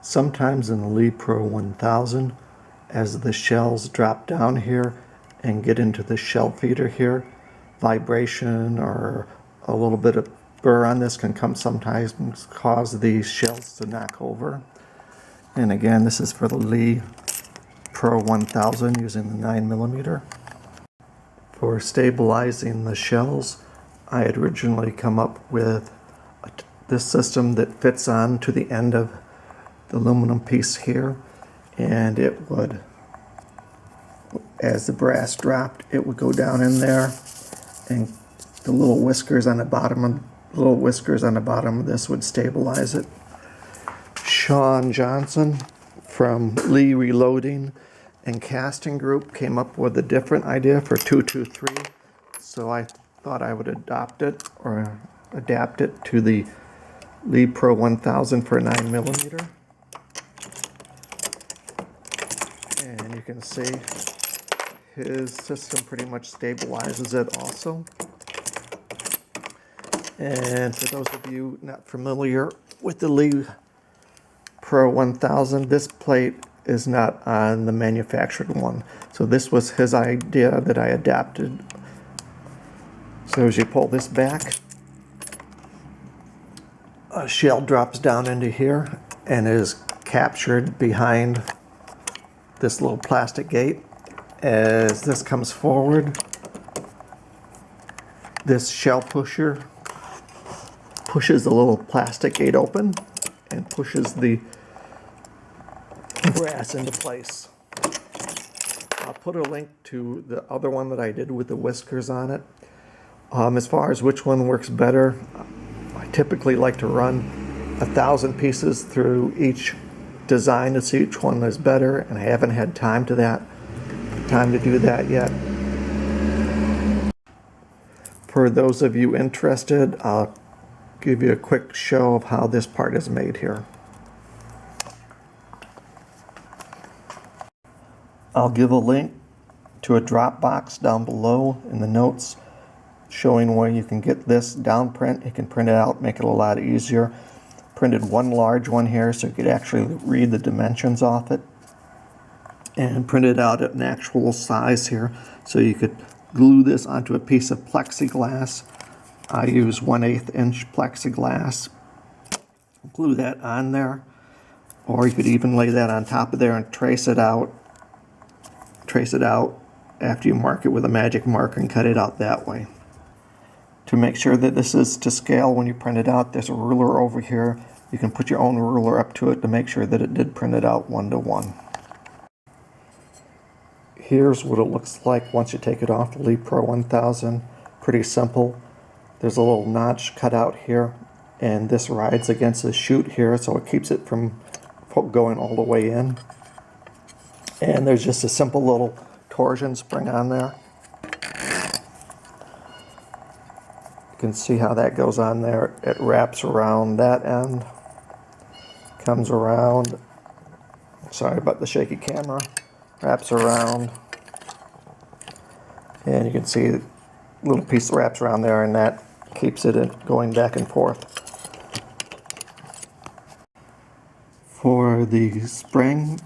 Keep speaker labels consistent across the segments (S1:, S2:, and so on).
S1: Sometimes in the Lee Pro 1000, as the shells drop down here and get into the shell feeder here, vibration or a little bit of burr on this can sometimes cause these shells to knock over. And again, this is for the Lee Pro 1000 using the 9mm. For stabilizing the shells, I had originally come up with this system that fits on to the end of the aluminum piece here, and it would, as the brass dropped, it would go down in there, and the little whiskers on the bottom of this would stabilize it. Sean Johnson from Lee Reloading and Casting Group came up with a different idea for 223, so I thought I would adapt it to the Lee Pro 1000 for 9mm. And you can see his system pretty much stabilizes it also. And for those of you not familiar with the Lee Pro 1000, this plate is not on the manufactured one. So this was his idea that I adapted. So as you pull this back, a shell drops down into here and is captured behind this little plastic gate. As this comes forward, this shell pusher pushes the little plastic gate open and pushes the brass into place. I'll put a link to the other one that I did with the whiskers on it. As far as which one works better, I typically like to run 1,000 pieces through each design to see which one is better, and I haven't had time to do that yet. For those of you interested, I'll give you a quick show of how this part is made here. I'll give a link to a Dropbox down below in the notes showing where you can get this down print. You can print it out, make it a lot easier. Printed one large one here so you could actually read the dimensions off it, and printed out at an actual size here so you could glue this onto a piece of plexiglass. I use 1/8 inch plexiglass. Glue that on there, or you could even lay that on top of there and trace it out after you mark it with a magic marker and cut it out that way. To make sure that this is to scale when you print it out, there's a ruler over here. You can put your own ruler up to it to make sure that it did print it out 1:1. Here's what it looks like once you take it off the Lee Pro 1000. Pretty simple. There's a little notch cut out here, and this rides against the chute here, so it keeps it from going all the way in. And there's just a simple little torsion spring on there. You can see how that goes on there. It wraps around that end, comes around, sorry about the shaky camera, wraps around, and you can see the little piece wraps around there, and that keeps it going back and forth. For the spring,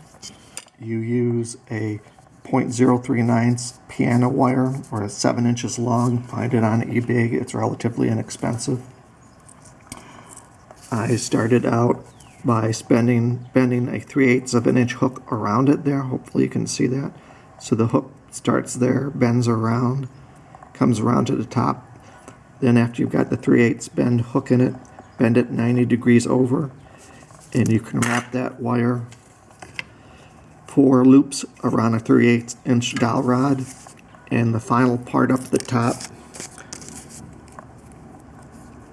S1: you use a 0.039 piano wire, or 7 inches long. Find it on eBay. It's relatively inexpensive. I started out by bending a 3/8 of an inch hook around it there. Hopefully you can see that. So the hook starts there, bends around, comes around to the top. Then after you've got the 3/8 bend hook in it, bend it 90 degrees over, and you can wrap that wire 4 loops around a 3/8 inch dowel rod, and the final part up the top,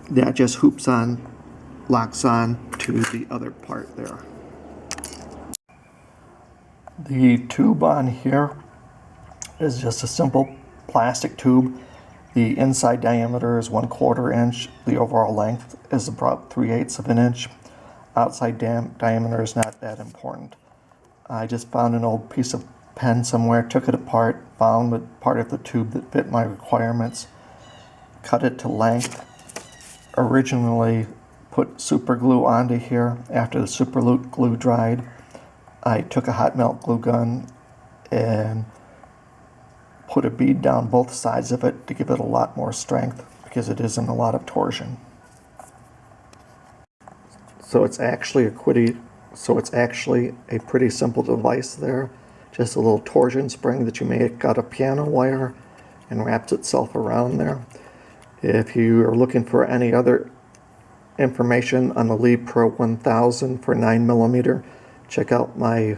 S1: that just hoops on, locks on to the other part there. The tube on here is just a simple plastic tube. The inside diameter is 1/4 inch. The overall length is about 3/8 of an inch. Outside diameter is not that important. I just found an old piece of pen somewhere, took it apart, found the part of the tube that fit my requirements, cut it to length. Originally put super glue onto here. After the super glue dried, I took a hot melt glue gun and put a bead down both sides of it to give it a lot more strength because it is in a lot of torsion. So it's actually a pretty simple device there. Just a little torsion spring that you make out of piano wire and wraps itself around there. If you are looking for any other information on the Lead Pro 1000 for 9mm, check out my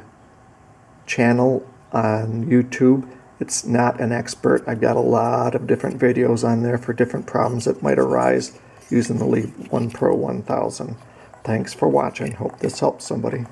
S1: channel on YouTube. It's Not an Expert. I've got a lot of different videos on there for different problems that might arise using the Lead Pro 1000. Thanks for watching. Hope this helps somebody.